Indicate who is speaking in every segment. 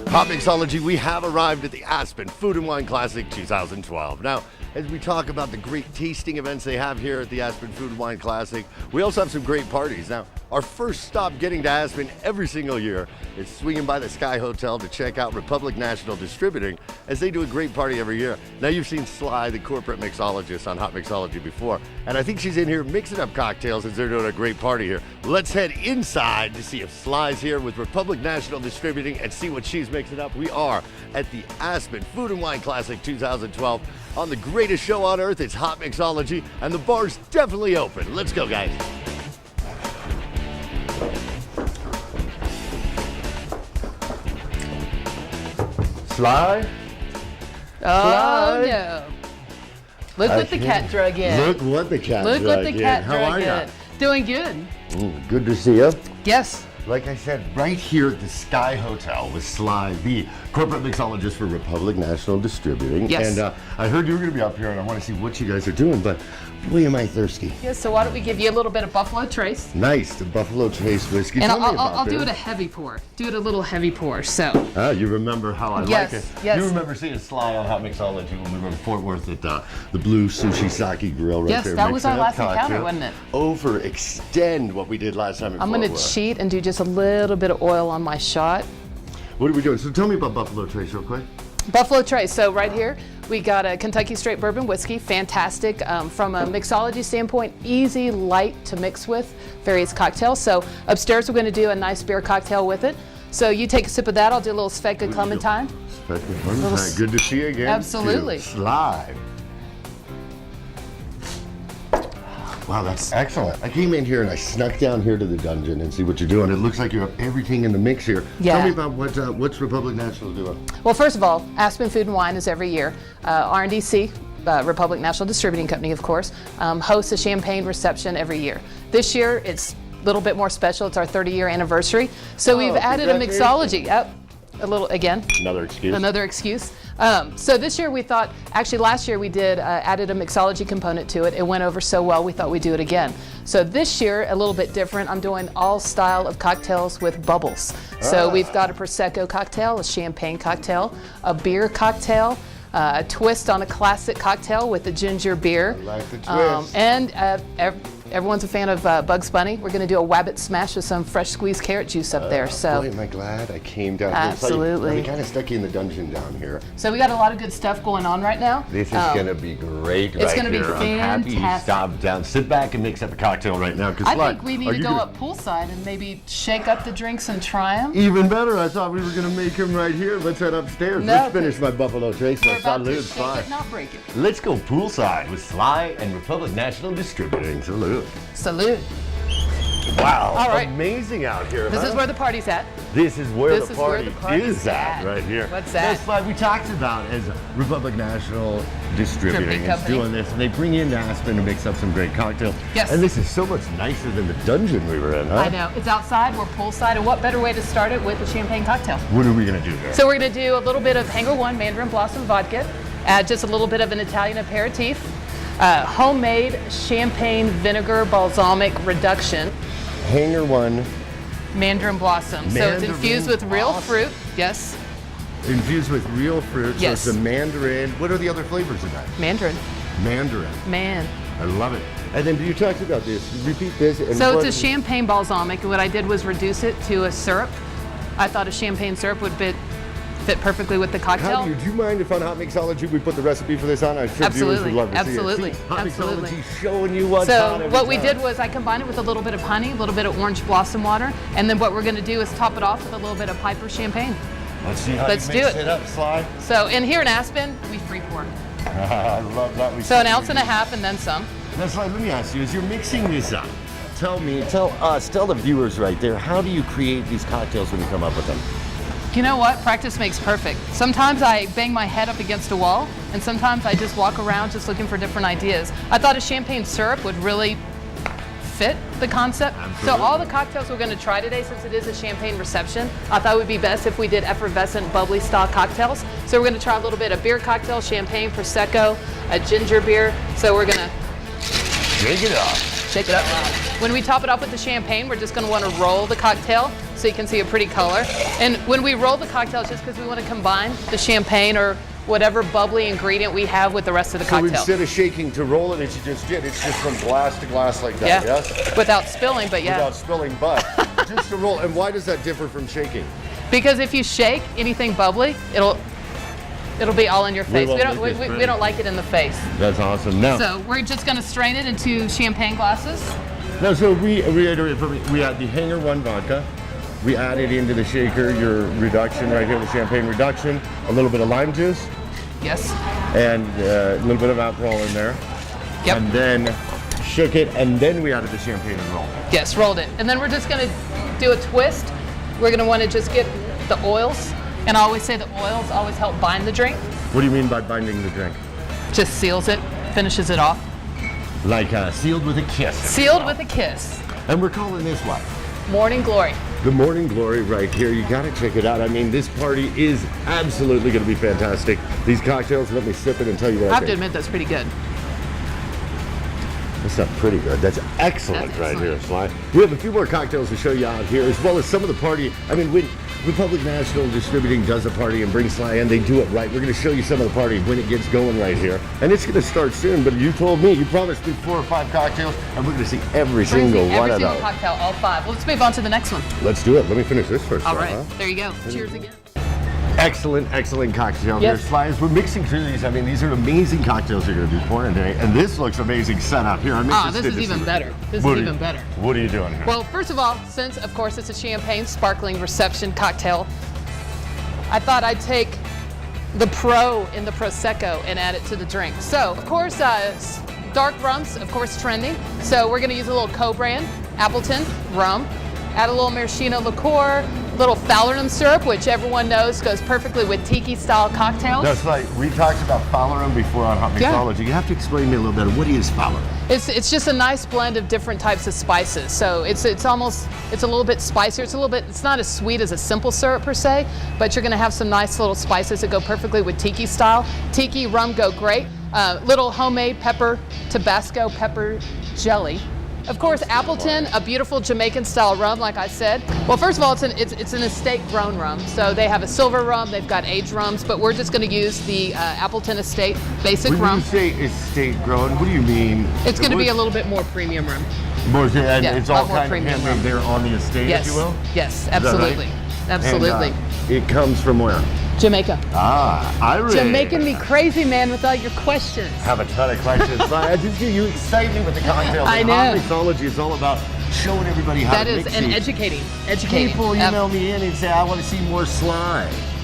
Speaker 1: Hotmixology, we have arrived at the Aspen Food and Wine Classic 2012. Now, as we talk about the great tasting events they have here at the Aspen Food and Wine Classic, we also have some great parties. Now, our first stop getting to Aspen every single year is swinging by the Sky Hotel to check out Republic National Distributing, as they do a great party every year. Now, you've seen Sly, the corporate mixologist, on Hotmixology before, and I think she's in here mixing up cocktails as they're doing a great party here. Let's head inside to see if Sly's here with Republic National Distributing and see what she's mixing up. We are at the Aspen Food and Wine Classic 2012 on the greatest show on earth. It's Hotmixology, and the bar's definitely open. Let's go, guys. Sly?
Speaker 2: Oh, no. Look what the cat drug in.
Speaker 1: Look what the cat drug in.
Speaker 2: Look what the cat
Speaker 1: How
Speaker 2: drug
Speaker 1: are ya?
Speaker 2: in. Doing good.
Speaker 1: Good to see you.
Speaker 2: Yes.
Speaker 1: Like I said, right here at the Sky Hotel with Sly, the corporate mixologist for Republic National Distributing.
Speaker 2: Yes.
Speaker 1: And I heard you were going to be up here, and I want to see what you guys are doing, but boy, am I thirsty.
Speaker 2: Yes, so why don't we give you a little bit of Buffalo Trace.
Speaker 1: Nice, the Buffalo Trace whiskey.
Speaker 2: And
Speaker 1: Tell me
Speaker 2: I'll
Speaker 1: about
Speaker 2: do
Speaker 1: this.
Speaker 2: it a heavy pour. Do it a little heavy pour, so.
Speaker 1: You remember how I
Speaker 2: Yes,
Speaker 1: like it.
Speaker 2: yes.
Speaker 1: You remember seeing Sly on Hotmixology when we were in Fort Worth at the Blue Sushi Sake Grill right
Speaker 2: Yes,
Speaker 1: there.
Speaker 2: that was
Speaker 1: mixing
Speaker 2: our
Speaker 1: up
Speaker 2: last encounter,
Speaker 1: cocktails.
Speaker 2: wasn't it?
Speaker 1: Overextend what we did last time in
Speaker 2: I'm
Speaker 1: Fort
Speaker 2: going to
Speaker 1: Worth.
Speaker 2: cheat and do just a little bit of oil on my shot.
Speaker 1: What are we doing? So tell me about Buffalo Trace real quick.
Speaker 2: Buffalo Trace. So right here, we got a Kentucky Straight Bourbon Whiskey. Fantastic. From a mixology standpoint, easy, light to mix with various cocktails. So upstairs, we're going to do a nice beer cocktail with it. So you take a sip of that. I'll do a little Svedka Clementine.
Speaker 1: Svedka Clementine. Good to see you again.
Speaker 2: Absolutely.
Speaker 1: Sly. Wow, that's excellent. I came in here and I snuck down here to the dungeon and see what you're doing. It looks like you have everything in the mix here.
Speaker 2: Yeah.
Speaker 1: Tell me about what's Republic National doing.
Speaker 2: Well, first of all, Aspen Food and Wine is every year. R&DC, Republic National Distributing Company, of course, hosts a champagne reception every year. This year, it's a little bit more special. It's our 30-year anniversary. So we've added a mixology. Yep. A little, again.
Speaker 1: Another excuse.
Speaker 2: Another excuse. So this year we thought, actually last year we did added a mixology component to it. It went over so well we thought we'd do it again. So this year, a little bit different. I'm doing all style of cocktails with bubbles. So we've got a Prosecco cocktail, a champagne cocktail, a beer cocktail, a twist on a classic cocktail with a ginger beer.
Speaker 1: I like the twist.
Speaker 2: Everyone's a fan of Bugs Bunny. We're going to do a Wabbit smash with some fresh squeezed carrot juice up there. So
Speaker 1: boy, am I glad I came down here.
Speaker 2: absolutely.
Speaker 1: We kind of stuck you in the dungeon down here.
Speaker 2: So we got a lot of good stuff going on right now.
Speaker 1: This is going to be great
Speaker 2: it's
Speaker 1: right
Speaker 2: gonna be
Speaker 1: here. I'm happy you
Speaker 2: fantastic.
Speaker 1: stopped down. Sit back and mix up a cocktail right now.
Speaker 2: I think we need to go up poolside and maybe shake up the drinks and try them.
Speaker 1: Even better. I thought we were going to make him right here. Let's head upstairs.
Speaker 2: No,
Speaker 1: Let's finish my Buffalo Trace.
Speaker 2: We're about to
Speaker 1: Salute.
Speaker 2: shake it, not break it.
Speaker 1: Let's go poolside with Sly and Republic National Distributing. Salute.
Speaker 2: Salute.
Speaker 1: Wow.
Speaker 2: All right.
Speaker 1: Amazing out here.
Speaker 2: This is where the party's at.
Speaker 1: This is where
Speaker 2: This
Speaker 1: the
Speaker 2: is where
Speaker 1: party
Speaker 2: the party's
Speaker 1: is at right here.
Speaker 2: What's that?
Speaker 1: That's why we talked about as Republic National Distributing
Speaker 2: Distributing
Speaker 1: is
Speaker 2: company.
Speaker 1: doing this, and they bring in Aspen to mix up some great cocktails.
Speaker 2: Yes.
Speaker 1: And this is so much nicer than the dungeon we were in, huh?
Speaker 2: I know. It's outside. We're poolside. And what better way to start it with a champagne cocktail?
Speaker 1: What are we going to do there?
Speaker 2: So we're going to do a little bit of Hangar One Mandarin Blossom Vodka, add just a little bit of an Italian aperitif, homemade champagne vinegar balsamic reduction.
Speaker 1: Hangar One.
Speaker 2: Mandarin Blossom. So it's
Speaker 1: Mandarin
Speaker 2: infused with real
Speaker 1: Blossom.
Speaker 2: fruit. Yes.
Speaker 1: Infused with real fruit.
Speaker 2: Yes.
Speaker 1: So it's the mandarin. What are the other flavors of that?
Speaker 2: Mandarin.
Speaker 1: Mandarin.
Speaker 2: Man.
Speaker 1: I love it. And then you talked about this. Repeat this. And
Speaker 2: So
Speaker 1: what-
Speaker 2: it's a champagne balsamic, and what I did was reduce it to a syrup. I thought a champagne syrup would fit perfectly with the cocktail.
Speaker 1: Do you mind if on Hotmixology we put the recipe for this on? I'm sure viewers would
Speaker 2: Absolutely,
Speaker 1: love to
Speaker 2: absolutely,
Speaker 1: see it. See,
Speaker 2: absolutely.
Speaker 1: Hotmixology showing you what's on
Speaker 2: So
Speaker 1: every
Speaker 2: what we
Speaker 1: time.
Speaker 2: did was I combined it with a little bit of honey, a little bit of orange blossom water, and then what we're going to do is top it off with a little bit of Piper champagne.
Speaker 1: Let's see how
Speaker 2: Let's
Speaker 1: you
Speaker 2: do
Speaker 1: mix
Speaker 2: it.
Speaker 1: it up, Sly.
Speaker 2: So, and here in Aspen, we free pour.
Speaker 1: I love that.
Speaker 2: So an ounce and a half and then some.
Speaker 1: Now, Sly, let me ask you, as you're mixing this up, tell us, tell the viewers right there, how do you create these cocktails when you come up with them?
Speaker 2: You know what? Practice makes perfect. Sometimes I bang my head up against a wall, and sometimes I just walk around just looking for different ideas. I thought a champagne syrup would really fit the concept.
Speaker 1: Absolutely.
Speaker 2: So all the cocktails we're going to try today, since it is a champagne reception, I thought it would be best if we did effervescent, bubbly style cocktails. So we're going to try a little bit of beer cocktail, champagne, Prosecco, a ginger beer. So we're going to
Speaker 1: shake it up.
Speaker 2: Shake it up. When we top it up with the champagne, we're just going to want to roll the cocktail so you can see a pretty color. And when we roll the cocktail, it's just because we want to combine the champagne or whatever bubbly ingredient we have with the rest of the cocktail.
Speaker 1: So instead of shaking to roll it, as you just did, it's just from glass to glass like that, yes?
Speaker 2: Without spilling, but
Speaker 1: Without spilling, but just to roll. And why does that differ from shaking?
Speaker 2: Because if you shake anything bubbly, it'll be all in your face. We don't like it in the face.
Speaker 1: That's awesome. Now,
Speaker 2: so we're just going to strain it into champagne glasses.
Speaker 1: Now, so we had the Hangar One Vodka. We added into the shaker your reduction right here, the champagne reduction, a little bit of lime juice.
Speaker 2: Yes.
Speaker 1: And a little bit of alcohol in there.
Speaker 2: Yep.
Speaker 1: And then shook it, and then we added the champagne and rolled.
Speaker 2: Yes, rolled it. And then we're just going to do a twist. We're going to want to just get the oils. And I always say the oils always help bind the drink.
Speaker 1: What do you mean by binding the drink?
Speaker 2: Just seals it, finishes it off.
Speaker 1: Like sealed with a kiss.
Speaker 2: Sealed with a kiss.
Speaker 1: And we're calling this what?
Speaker 2: Morning Glory.
Speaker 1: The Morning Glory right here. You got to check it out. I mean, this party is absolutely going to be fantastic. These cocktails, let me sip it and tell you what I
Speaker 2: have
Speaker 1: think.
Speaker 2: to admit, that's pretty good.
Speaker 1: That's not pretty good. That's excellent right here, Sly. We have a few more cocktails to show you out here, as well as some of the party. I mean, when Republic National Distributing does a party and brings Sly in, they do it right. We're going to show you some of the party when it gets going right here. And it's going to start soon, but you told me, you promised me 4 or 5 cocktails, and we're going to see every single one of those.
Speaker 2: Every single cocktail, all 5. Well, let's move on to the next one.
Speaker 1: Let's do it. Let me finish this first.
Speaker 2: All right. There you go. Cheers again.
Speaker 1: Excellent, excellent cocktail here, Sly. As we're mixing through these, I mean, these are amazing cocktails you're going to be pouring today. And this looks amazing set up here.
Speaker 2: This is even better. This is even better.
Speaker 1: What are you doing here?
Speaker 2: Well, first of all, since, of course, it's a champagne sparkling reception cocktail, I thought I'd take the pro in the Prosecco and add it to the drink. So, of course, dark rums, of course, trending. So we're going to use a little co-brand, Appleton rum, add a little maraschino liqueur, little Falernum syrup, which everyone knows goes perfectly with tiki-style cocktails.
Speaker 1: That's right. We talked about Falernum before on Hotmixology. You have to explain to me a little bit. What is Falernum?
Speaker 2: It's just a nice blend of different types of spices. So it's a little bit spicier. It's not as sweet as a simple syrup per se, but you're going to have some nice little spices that go perfectly with tiki style. Tiki rum go great. Little homemade Tabasco pepper jelly. Of course, Appleton, a beautiful Jamaican style rum, like I said. Well, first of all, it's an estate grown rum. So they have a silver rum, they've got aged rums, but we're just going to use the Appleton estate basic rum.
Speaker 1: When you say estate grown, what do you mean?
Speaker 2: It's going to be a little bit more premium rum.
Speaker 1: It's all kind of handmade there on the estate,
Speaker 2: yes.
Speaker 1: if you will?
Speaker 2: Yes, absolutely.
Speaker 1: Right?
Speaker 2: Absolutely.
Speaker 1: And, it comes from where?
Speaker 2: Jamaica.
Speaker 1: Irish.
Speaker 2: You're making me crazy, man, with all your questions.
Speaker 1: Have a ton of questions. I just get you excited with the cocktail.
Speaker 2: I know.
Speaker 1: Hotmixology is all about showing everybody how to mix
Speaker 2: and educating.
Speaker 1: People email me in and say, I want to see more Sly.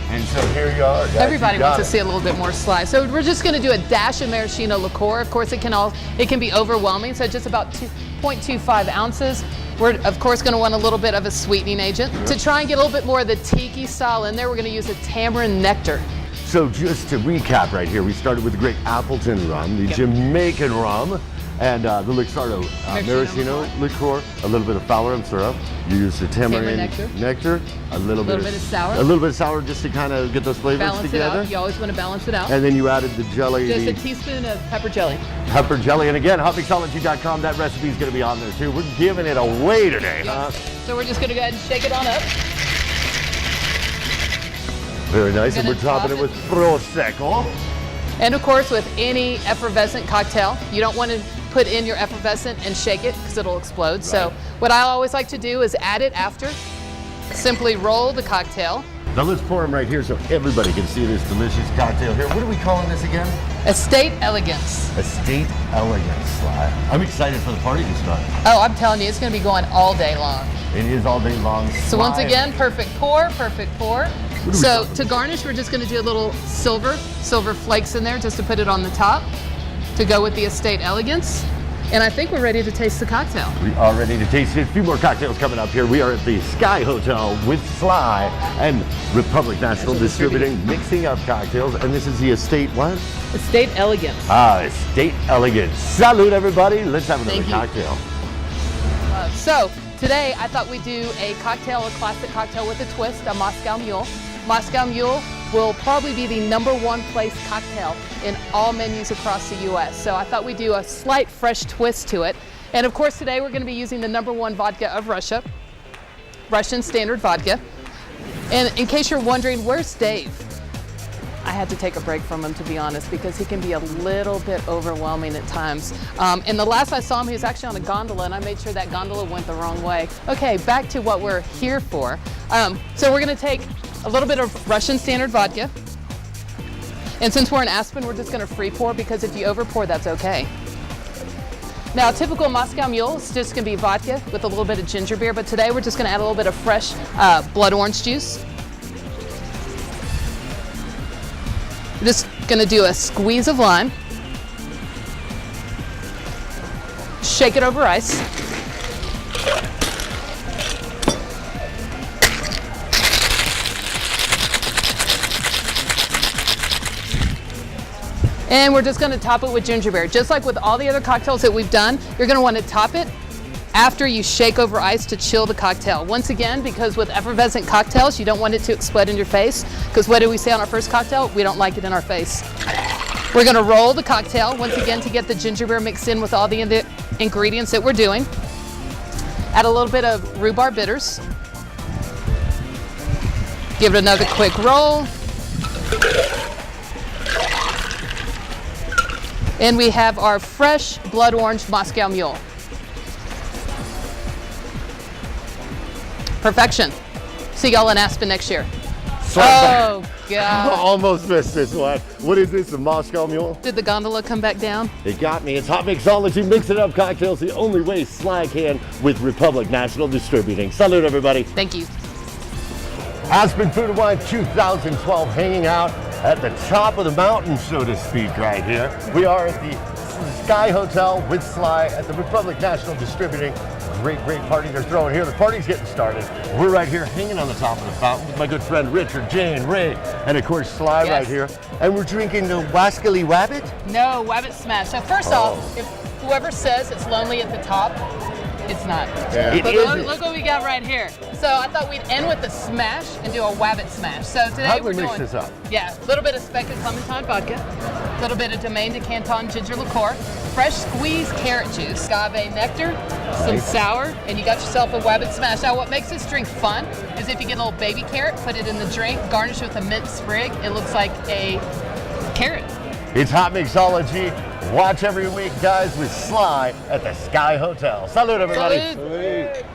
Speaker 1: And so here you are, guys.
Speaker 2: Everybody wants to see a little bit more Sly. So we're just going to do a dash of maraschino liqueur. Of course, it can be overwhelming. So just about 0.25 ounces. We're, of course, going to want a little bit of a sweetening agent. To try and get a little bit more of the tiki style in there, we're going to use a tamarind nectar.
Speaker 1: So just to recap right here, we started with the great Appleton rum, the Jamaican rum, and the Luxardo maraschino liqueur, a little bit of Falernum syrup. You use the tamarind nectar, a little bit of sour. A little bit of sour just to kind of get those flavors together.
Speaker 2: Balance it out. You always want to balance it out.
Speaker 1: And then you added the jelly.
Speaker 2: Just a teaspoon of pepper jelly.
Speaker 1: Pepper jelly. And again, hotmixology.com, that recipe is going to be on there too. We're giving it away today, huh?
Speaker 2: So we're just going to go ahead and shake it on up.
Speaker 1: Very nice. And we're topping it with Prosecco.
Speaker 2: And of course, with any effervescent cocktail, you don't want to put in your effervescent and shake it because it'll explode. Right. So what I always like to do is add it after. Simply roll the cocktail.
Speaker 1: Now let's pour them right here so everybody can see this delicious cocktail here. What are we calling this again?
Speaker 2: Estate Elegance.
Speaker 1: Estate Elegance, Sly. I'm excited for the party to start.
Speaker 2: Oh, I'm telling you, it's going to be going all day long.
Speaker 1: It is all day long.
Speaker 2: So once again, perfect pour, perfect pour. So to garnish, we're just going to do a little silver flakes in there just to put it on the top to go with the Estate Elegance. And I think we're ready to taste the cocktail.
Speaker 1: We are ready to taste it. A few more cocktails coming up here. We are at the Sky Hotel with Sly and Republic National Distributing, mixing up cocktails. And this is the Estate what?
Speaker 2: Estate Elegance.
Speaker 1: Estate Elegance. Salute, everybody. Let's have another cocktail.
Speaker 2: So today, I thought we'd do a classic cocktail with a twist, a Moscow Mule. Moscow Mule will probably be the #1 place cocktail in all menus across the U.S. So I thought we'd do a slight fresh twist to it. And of course today we're going to be using the #1 vodka of Russia. Russian standard vodka. And in case you're wondering, where's Dave? I had to take a break from him, to be honest, because he can be a little bit overwhelming at times. And the last I saw him, he was actually on a gondola, and I made sure that gondola went the wrong way. Okay, back to what we're here for. So we're gonna take a little bit of Russian standard vodka. And since we're in Aspen, we're just gonna free pour, because if you over pour, that's okay. Now, a typical Moscow Mule is just gonna be vodka with a little bit of ginger beer, but today we're just gonna add a little bit of fresh blood orange juice. We're just gonna do a squeeze of lime. Shake it over ice. And we're just gonna top it with ginger beer. Just like with all the other cocktails that we've done, you're gonna wanna top it after you shake over ice to chill the cocktail. Once again, because with effervescent cocktails, you don't want it to explode in your face, because what did we say on our first cocktail? We don't like it in our face. We're gonna roll the cocktail, once again, to get the ginger beer mixed in with all the ingredients that we're doing. Add a little bit of rhubarb bitters. Give it another quick roll. And we have our fresh blood orange Moscow Mule. Perfection. See y'all in Aspen next year. Oh, God.
Speaker 1: Almost missed this one. What is this, a Moscow Mule?
Speaker 2: Did the gondola come back down?
Speaker 1: It got me. It's Hotmixology. Mix it up cocktails the only way Sly can with Republic National Distributing. Salute, everybody.
Speaker 2: Thank you.
Speaker 1: Aspen Food and Wine 2012, hanging out at the top of the mountain, so to speak, right here. We are at the Sky Hotel with Sly at the Republic National Distributing. Great party they're throwing here. The party's getting started. We're right here hanging on the top of the fountain with my good friend Richard, Jane, Ray, and of course Sly right here. And we're drinking the Wascally Wabbit?
Speaker 2: No, Wabbit Smash. So first off, if whoever says it's lonely at the top, it's not.
Speaker 1: Yeah.
Speaker 2: But look what we got right here. So I thought we'd end with the smash and do a Wabbit Smash. So today we're doing,
Speaker 1: this up?
Speaker 2: Yeah, a little bit of Svedka Clementine vodka, a little bit of Domaine de Canton ginger liqueur, fresh squeezed carrot juice, agave nectar, some sour, and you got yourself a Wabbit Smash. Now what makes this drink fun is if you get a little baby carrot, put it in the drink, garnish with a mint sprig, it looks like a carrot.
Speaker 1: It's Hotmixology. Watch every week, guys, with Sly at the Sky Hotel. Salute, everybody.
Speaker 2: Salute.